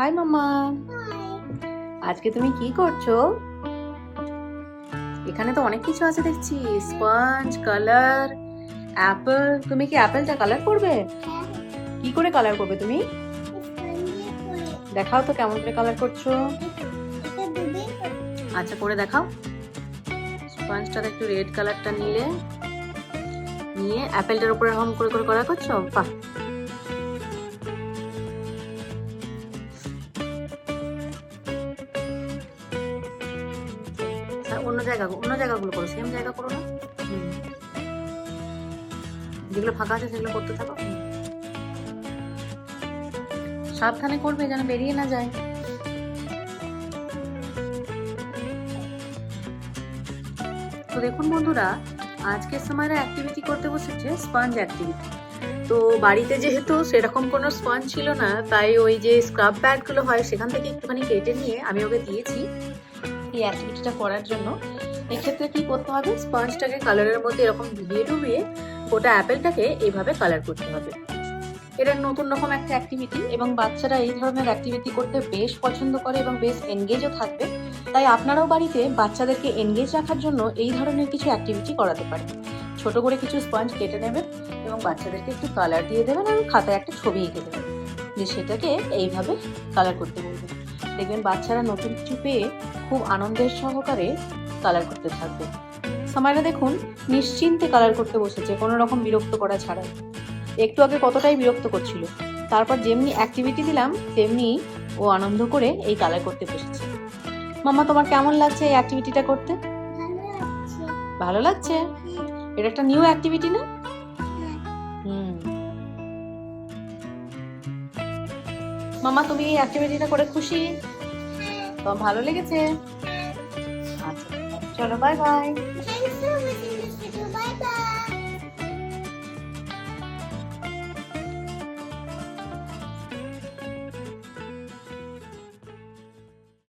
High মামা, আজকে তুমি কি করছো? এখানে তো অনেক কিছু আছে দেখছি, স্পঞ্জ, কালার, অ্যাপেল। তুমি কি অ্যাপেলটা কালার করবে? কি করে কালার করবে তুমি? দেখাও তো কেমন করে কালার করছো। আচ্ছা, করে দেখাও। স্পঞ্জটার একটু রেড কালারটা নিয়ে অ্যাপেলটার উপরে এরকম করে করে কালার করছো। বাহ, অন্য জায়গাগুলো করো, সেম জায়গা করো না। যেগুলো ফাঁকা আছে সেগুলো করতে থাকো। সাবধানে করবে যেন বেরিয়ে না যায়। তো দেখুন বন্ধুরা, আজকের সময় অ্যাক্টিভিটি করতে বসেছে স্পঞ্জ অ্যাক্টিভিটি। তো বাড়িতে যেহেতু সেরকম কোনো স্পঞ্জ ছিল না, তাই ওই যে স্ক্রাব প্যাডগুলো হয় সেখান থেকে একটুখানি কেটে নিয়ে আমি ওকে দিয়েছি এই অ্যাক্টিভিটিটা করার জন্য। এক্ষেত্রে কি করতে হবে, স্পঞ্জটাকে কালারের মধ্যে এরকম ডুবিয়ে গোটা অ্যাপেলটাকে এইভাবে কালার করতে হবে। এটা নতুন রকম একটা অ্যাক্টিভিটি এবং বাচ্চারা এই ধরনের অ্যাক্টিভিটি করতে বেশ পছন্দ করে এবং বেশ এনগেজও থাকবে। তাই আপনারাও বাড়িতে বাচ্চাদেরকে এনগেজ রাখার জন্য এই ধরনের কিছু অ্যাক্টিভিটি করাতে পারেন। ছোট করে কিছু স্পঞ্জ কেটে নেবেন এবং বাচ্চাদেরকে একটু কালার দিয়ে দেবেন এবং খাতায় একটা ছবি এঁকে দেবেন, যে সেটাকে এইভাবে কালার করতে বলবেন। দেখবেন বাচ্চারা নতুন কিছু পেয়ে খুব আনন্দের সহকারে কালার করতে থাকবে। সময়টা দেখুন নিশ্চিন্তে কালার করতে বসেছে, কোনো রকম বিরক্ত করা ছাড়াই। একটু আগে কতটাই বিরক্ত করছিল, তারপর যেমনি অ্যাক্টিভিটি দিলাম তেমনি ও আনন্দ করে এই কালার করতে বসেছে। মাম্মা, তোমার কেমন লাগছে এই অ্যাক্টিভিটিটা করতে? ভালো লাগছে? এটা একটা নিউ অ্যাক্টিভিটি না? মাম্মা, তুমি এই অ্যাক্টিভিটিটা করে খুশি? তোমার ভালো লেগেছে? আচ্ছা, চলো বাই বাই।